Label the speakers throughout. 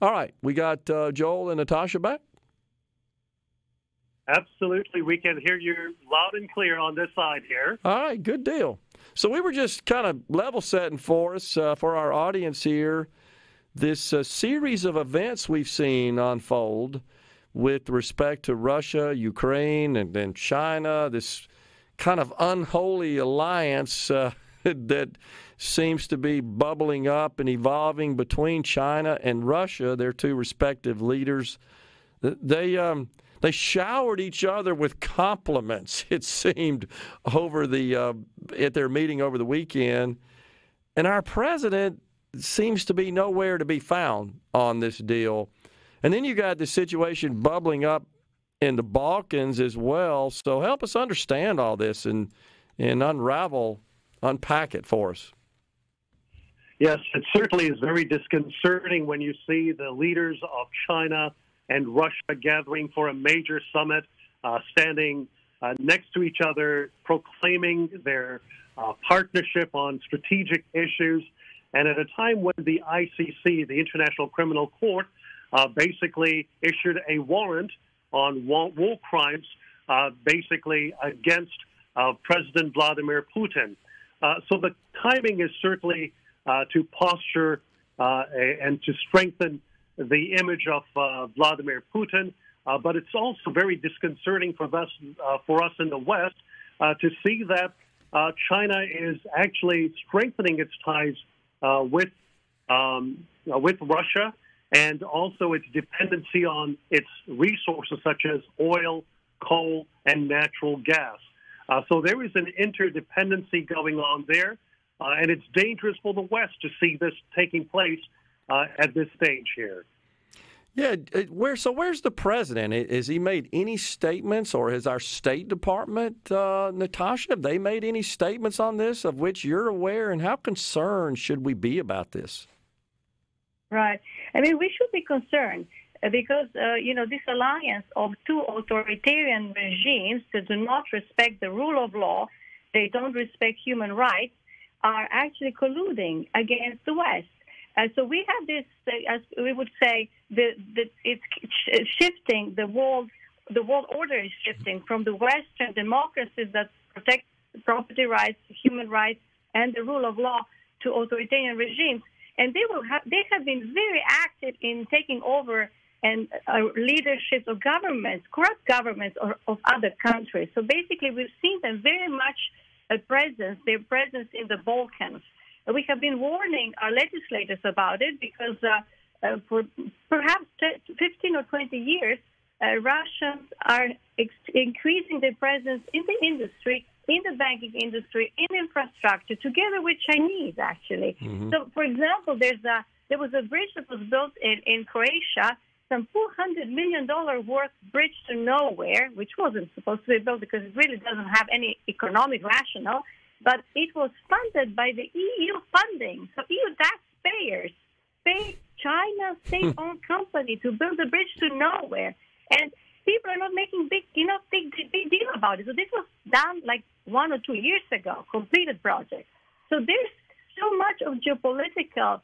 Speaker 1: All right. We got Joel and Natasha back?
Speaker 2: Absolutely. We can hear you loud and clear on this side here.
Speaker 1: All right. Good deal. So we were just kind of level setting for us, for our audience here, this series of events we've seen unfold with respect to Russia, Ukraine, and then China, this kind of unholy alliance that seems to be bubbling up and evolving between China and Russia, their two respective leaders. They showered each other with compliments, it seemed, over at their meeting over the weekend. And our president seems to be nowhere to be found on this deal. And then you got the situation bubbling up in the Balkans as well. So help us understand all this and unpack it for us.
Speaker 2: Yes, it certainly is very disconcerting when you see the leaders of China and Russia gathering for a major summit, standing next to each other, proclaiming their partnership on strategic issues. And at a time when the ICC, the International Criminal Court, basically issued a warrant on war crimes, basically against President Vladimir Putin. So the timing is certainly to posture and to strengthen the image of Vladimir Putin, but it's also very disconcerting for us in the West to see that China is actually strengthening its ties with Russia, and also its dependency on its resources such as oil, coal, and natural gas. So there is an interdependency going on there, and it's dangerous for the West to see this taking place at this stage here.
Speaker 1: Yeah, where's the president? Has he made any statements, or has our State Department, Natasha, have they made any statements on this of which you're aware, and how concerned should we be about this?
Speaker 3: Right. I mean, we should be concerned because, this alliance of two authoritarian regimes that do not respect the rule of law, they don't respect human rights, are actually colluding against the West. So we have this, as we would say, it's shifting, the world order is shifting from the Western democracies that protect property rights, human rights, and the rule of law to authoritarian regimes. And they have been very active in taking over and leadership of governments, corrupt governments of other countries. So basically, we've seen them very much their presence in the Balkans. We have been warning our legislators about it because for perhaps 15 or 20 years, Russians are increasing their presence in the industry, in the banking industry, in infrastructure, together with Chinese, actually. Mm-hmm. So, for example, there was a bridge that was built in Croatia, some $400 million worth bridge to nowhere, which wasn't supposed to be built because it really doesn't have any economic rationale, but it was funded by the EU funding. So EU taxpayers pay China's state-owned company to build a bridge to nowhere. And people are not making big deal about it. So this was done like 1 or 2 years ago, completed project. So there's so much of geopolitical,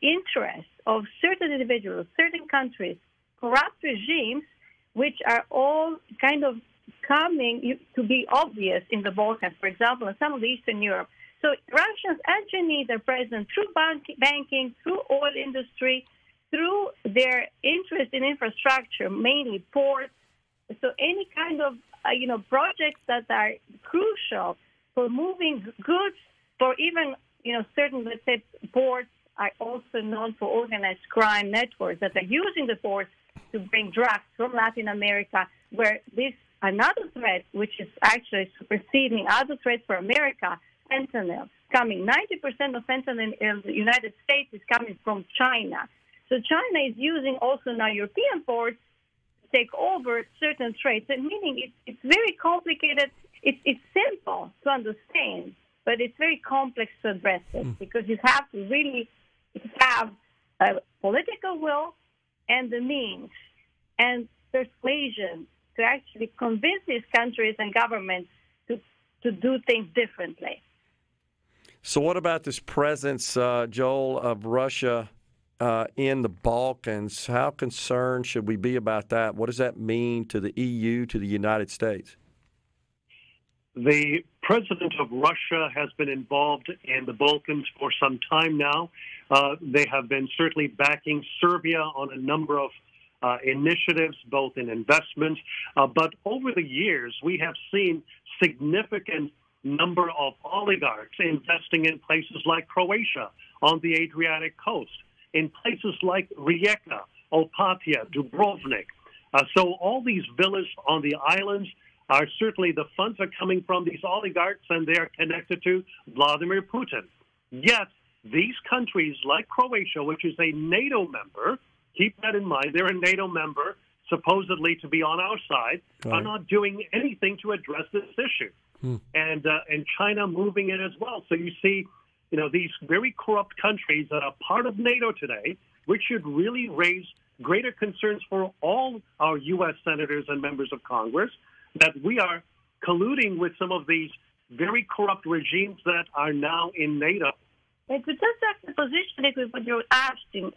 Speaker 3: interest of certain individuals, certain countries, corrupt regimes, which are all kind of coming to be obvious in the Balkans, for example, and some of Eastern Europe. So Russians actually need their presence through banking, through oil industry, through their interest in infrastructure, mainly ports. So any kind of, projects that are crucial for moving goods, for even, certain, let's say, ports are also known for organized crime networks that are using the ports to bring drugs from Latin America, where this another threat, which is actually superseding other threats for America, fentanyl, coming. 90% of fentanyl in the United States is coming from China. So China is using also now European ports to take over certain trades, meaning it's very complicated. It's simple to understand, but it's very complex to address it because you have to really have a political will and the means and persuasion to actually convince these countries and governments to do things differently.
Speaker 1: So what about this presence, Joel, of Russia in the Balkans. How concerned should we be about that? What does that mean to the EU, to the United States?
Speaker 2: The president of Russia has been involved in the Balkans for some time now. They have been certainly backing Serbia on a number of initiatives, both in investments. But over the years, we have seen significant number of oligarchs investing in places like Croatia on the Adriatic coast, in places like Rijeka, Opatija, Dubrovnik. So all these villas on the islands are certainly, the funds are coming from these oligarchs, and they are connected to Vladimir Putin. Yet, these countries like Croatia, which is a NATO member, keep that in mind, they're a NATO member, supposedly to be on our side, are not doing anything to address this issue. And China moving in as well. So you see, these very corrupt countries that are part of NATO today, which should really raise greater concerns for all our U.S. senators and members of Congress, that we are colluding with some of these very corrupt regimes that are now in NATO.
Speaker 3: And to just the position that what you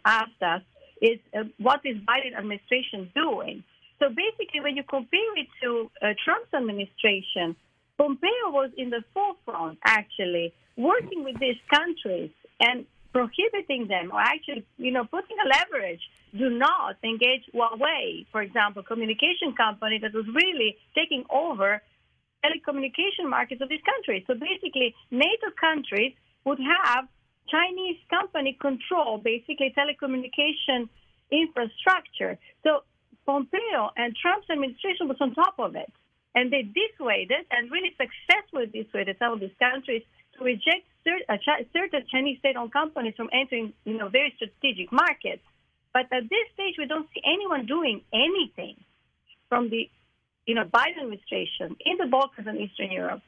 Speaker 3: asked us is what is Biden administration doing? So basically, when you compare it to Trump's administration, Pompeo was in the forefront, actually, working with these countries and prohibiting them, or actually, putting a leverage. Do not engage Huawei, for example, communication company that was really taking over telecommunication markets of these countries. So basically, NATO countries would have Chinese company control, basically, telecommunication infrastructure. So Pompeo and Trump's administration was on top of it. And they dissuaded, and really successfully dissuaded, some of these countries to reject certain Chinese state-owned companies from entering, very strategic markets. But at this stage, we don't see anyone doing anything from the, Biden administration in the Balkans and Eastern Europe.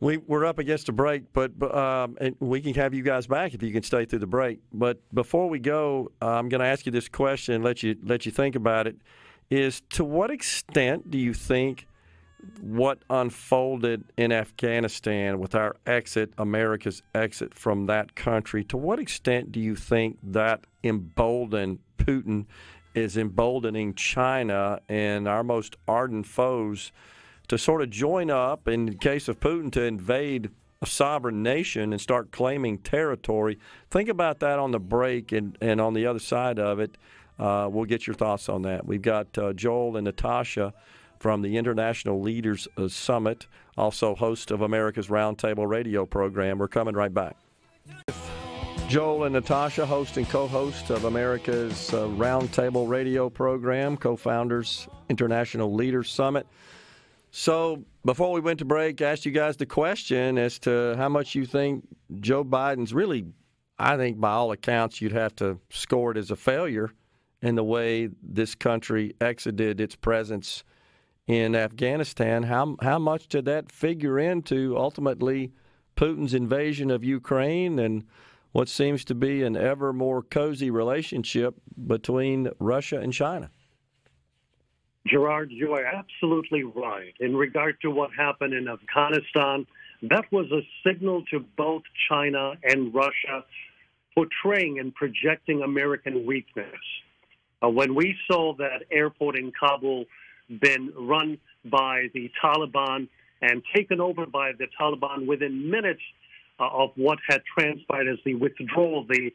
Speaker 1: We're up against a break, but and we can have you guys back if you can stay through the break. But before we go, I'm going to ask you this question and let you think about it. Is to what extent do you think what unfolded in Afghanistan with our exit, America's exit from that country, to what extent do you think that emboldened Putin is emboldening China and our most ardent foes to sort of join up, in the case of Putin, to invade a sovereign nation and start claiming territory? Think about that on the break, and on the other side of it, we'll get your thoughts on that. We've got Joel and Natasha from the International Leaders Summit, also host of America's Roundtable Radio Program. We're coming right back. Joel and Natasha, host and co-host of America's Roundtable Radio Program, co-founders, International Leaders Summit. So before we went to break, I asked you guys the question as to how much you think Joe Biden's really, I think by all accounts, you'd have to score it as a failure in the way this country exited its presence in Afghanistan. How much did that figure into ultimately Putin's invasion of Ukraine and what seems to be an ever more cozy relationship between Russia and China?
Speaker 2: Gerard, you are absolutely right. In regard to what happened in Afghanistan, that was a signal to both China and Russia portraying and projecting American weakness. When we saw that airport in Kabul been run by the Taliban and taken over by the Taliban within minutes of what had transpired as the withdrawal, the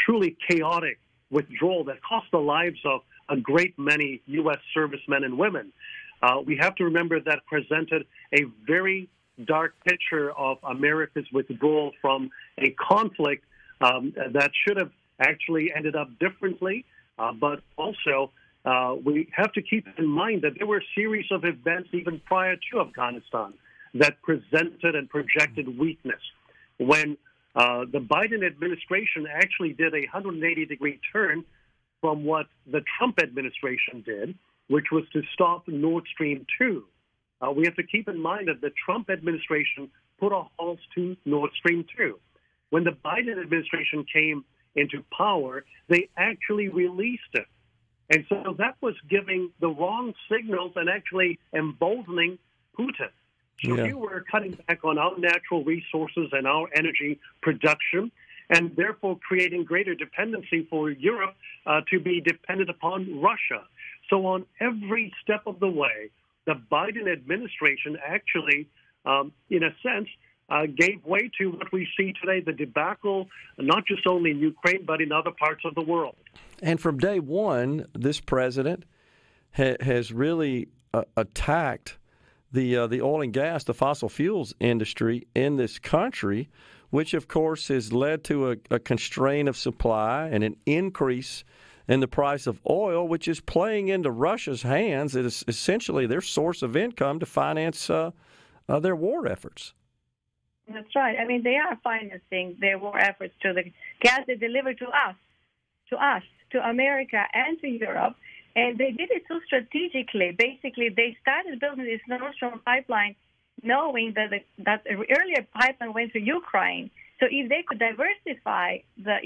Speaker 2: truly chaotic withdrawal that cost the lives of a great many U.S. servicemen and women. We have to remember that presented a very dark picture of America's withdrawal from a conflict that should have actually ended up differently. But also, we have to keep in mind that there were a series of events even prior to Afghanistan that presented and projected weakness. When the Biden administration actually did a 180-degree turn from what the Trump administration did, which was to stop Nord Stream 2. We have to keep in mind that the Trump administration put a halt to Nord Stream 2. When the Biden administration came into power, they actually released it. And so that was giving the wrong signals and actually emboldening Putin. So we were cutting back on our natural resources and our energy production. and therefore creating greater dependency for Europe to be dependent upon Russia. So on every step of the way, the Biden administration actually, in a sense, gave way to what we see today, the debacle, not just only in Ukraine, but in other parts of the world.
Speaker 1: And from day one, this president has really attacked the oil and gas, the fossil fuels industry in this country, which, of course, has led to a constraint of supply and an increase in the price of oil, which is playing into Russia's hands. It is essentially their source of income to finance their war efforts.
Speaker 3: That's right. I mean, they are financing their war efforts to the gas they deliver to us, to America and to Europe. And they did it so strategically. Basically, they started building this Nord Stream pipeline knowing that that earlier pipeline went to Ukraine. So if they could diversify the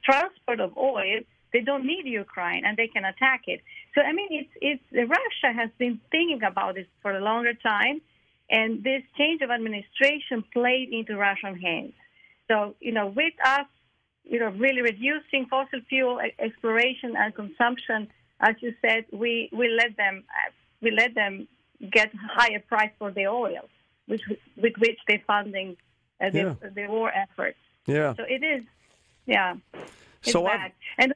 Speaker 3: transport of oil, they don't need Ukraine and they can attack it. So, I mean, it's Russia has been thinking about this for a longer time. And this change of administration played into Russian hands. So, with us, really reducing fossil fuel exploration and consumption, as you said, we let them get higher price for the oil, with which they're funding the war efforts. Yeah. So it is, it's so bad. And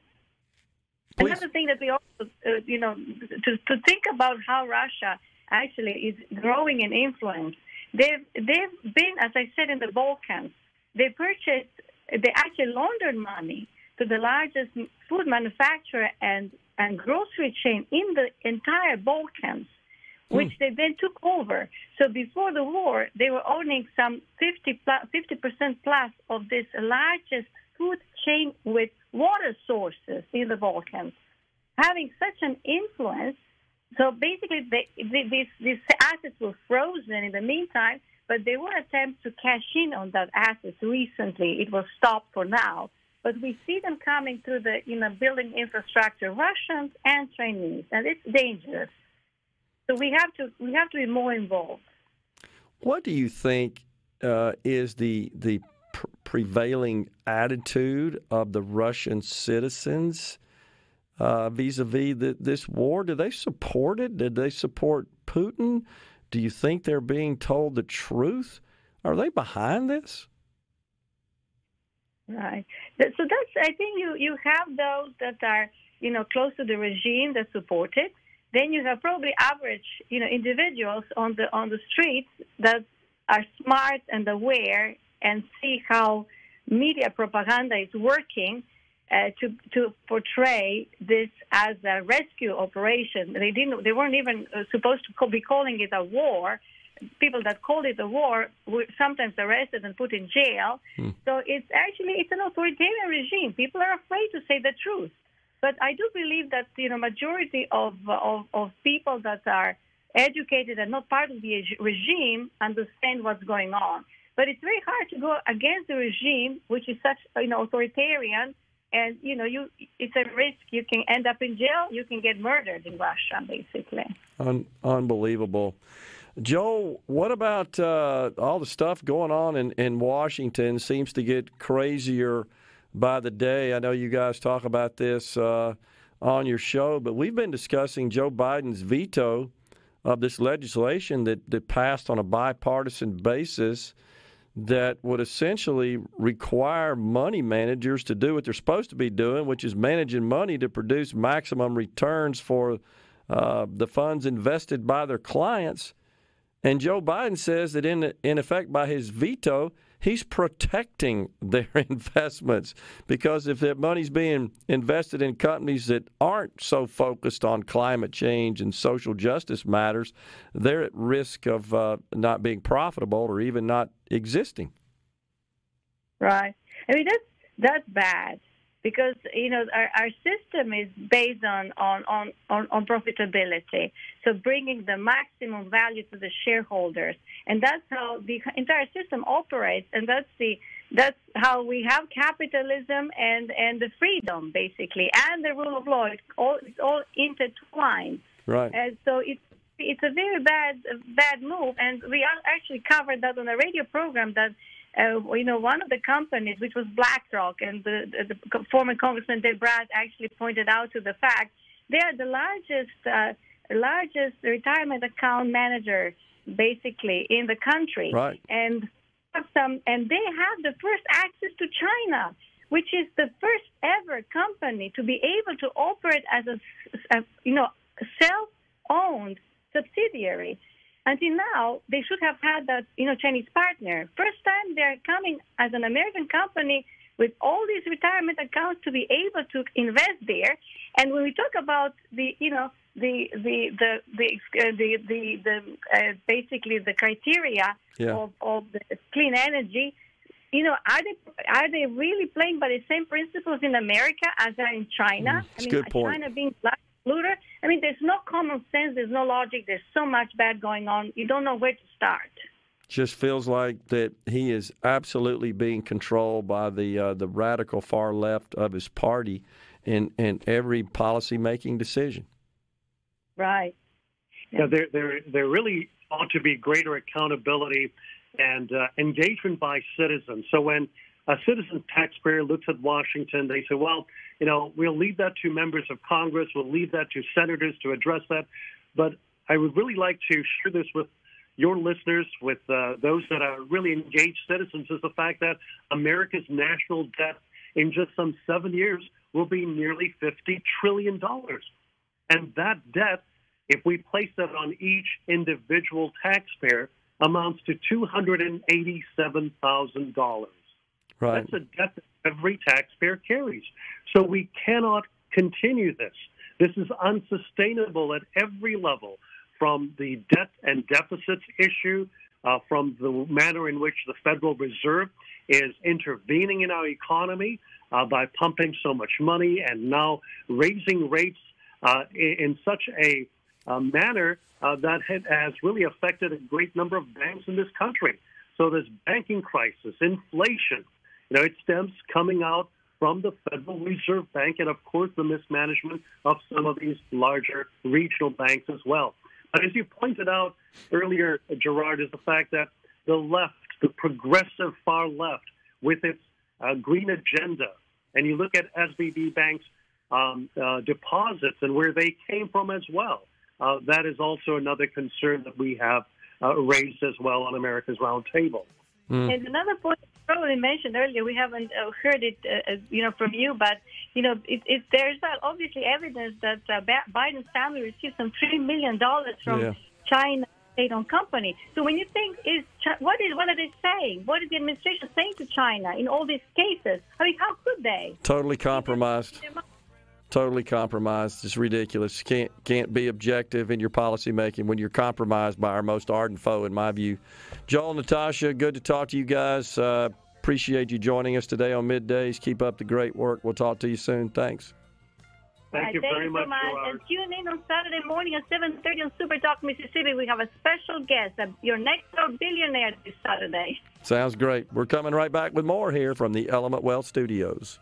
Speaker 3: another thing that we also, to think about how Russia actually is growing in influence. They've been, as I said, in the Balkans. They actually laundered money to the largest food manufacturer and grocery chain in the entire Balkans, which they then took over. So before the war, they were owning some 50% plus of this largest food chain with water sources in the Balkans. Having such an influence, so basically these assets were frozen in the meantime, but there were attempts to cash in on that assets recently. It was stopped for now. But we see them coming through the building infrastructure, Russians and Chinese, and it's dangerous. So we have to be more involved.
Speaker 1: What do you think is the prevailing attitude of the Russian citizens vis-a-vis this war? Do they support it? Did they support Putin? Do you think they're being told the truth? Are they behind this?
Speaker 3: Right. So I think you have those that are close to the regime that support it. Then you have probably average individuals on the streets that are smart and aware and see how media propaganda is working to portray this as a rescue operation. They weren't even supposed to be calling it a war. People that called it a war were sometimes arrested and put in jail. So it's an authoritarian regime. People are afraid to say the truth. But I do believe that majority of people that are educated and not part of the regime understand what's going on. But it's very hard to go against the regime, which is such authoritarian. And, it's a risk. You can end up in jail. You can get murdered in Russia, basically.
Speaker 1: Unbelievable. Joe, what about all the stuff going on in Washington? Seems to get crazier by the day. I know you guys talk about this on your show, but we've been discussing Joe Biden's veto of this legislation that passed on a bipartisan basis that would essentially require money managers to do what they're supposed to be doing, which is managing money to produce maximum returns for the funds invested by their clients. And Joe Biden says that in effect, by his veto, he's protecting their investments, because if that money's being invested in companies that aren't so focused on climate change and social justice matters, they're at risk of not being profitable or even not existing. Right.
Speaker 3: I mean, that's bad, because our system is based on profitability, so bringing the maximum value to the shareholders, and that's how the entire system operates, and that's how we have capitalism and the freedom, basically, and the rule of law. It's all intertwined.
Speaker 1: Right.
Speaker 3: And so it's a very bad move, and we actually covered that on a radio program, that one of the companies, which was BlackRock, and the former Congressman Dave Brat actually pointed out to the fact they are the largest retirement account manager, basically, in the country.
Speaker 1: Right.
Speaker 3: And they have the first access to China, which is the first ever company to be able to operate as a self-owned subsidiary. Until now, they should have had that, Chinese partner. First time they're coming as an American company with all these retirement accounts to be able to invest there. And when we talk about basically the criteria of the clean energy, are they really playing by the same principles in America as are in China?
Speaker 1: Good point.
Speaker 3: China being black polluter. There's no common sense. There's no logic. There's so much bad going on. You don't know where to start.
Speaker 1: Just feels like that he is absolutely being controlled by the radical far left of his party in every policy-making decision.
Speaker 3: Right.
Speaker 2: Yeah, there really ought to be greater accountability and engagement by citizens. So when a citizen taxpayer looks at Washington, they say, well, we'll leave that to members of Congress, we'll leave that to senators to address that. But I would really like to share this with your listeners, with those that are really engaged citizens, is the fact that America's national debt in just some 7 years will be nearly $50 trillion. And that debt, if we place that on each individual taxpayer, amounts to $287,000.
Speaker 1: Right.
Speaker 2: That's a debt that every taxpayer carries. So we cannot continue this. This is unsustainable at every level, from the debt and deficits issue, from the manner in which the Federal Reserve is intervening in our economy by pumping so much money and now raising rates in such a manner that has really affected a great number of banks in this country. So this banking crisis, inflation, it stems coming out from the Federal Reserve Bank and, of course, the mismanagement of some of these larger regional banks as well. But as you pointed out earlier, Gerard, is the fact that the left, the progressive far left, with its green agenda, and you look at SVB Bank's deposits and where they came from as well, that is also another concern that we have raised as well on America's Roundtable.
Speaker 3: And another point you probably mentioned earlier, we haven't heard it, from you, but there's obviously evidence that Biden's family received some $3 million from China state-owned company. So when you think, what are they saying? What is the administration saying to China in all these cases? How could they?
Speaker 1: Totally compromised. Totally compromised. It's ridiculous. Can't be objective in your policy making when you're compromised by our most ardent foe, in my view. Joel, Natasha, good to talk to you guys. Appreciate you joining us today on Middays. Keep up the great work. We'll talk to you soon. Thanks.
Speaker 2: Thank you very much.
Speaker 3: And tune in on Saturday morning at 7:30 on SuperTalk, Mississippi. We have a special guest, your next door billionaire this Saturday.
Speaker 1: Sounds great. We're coming right back with more here from the Element Wealth Studios.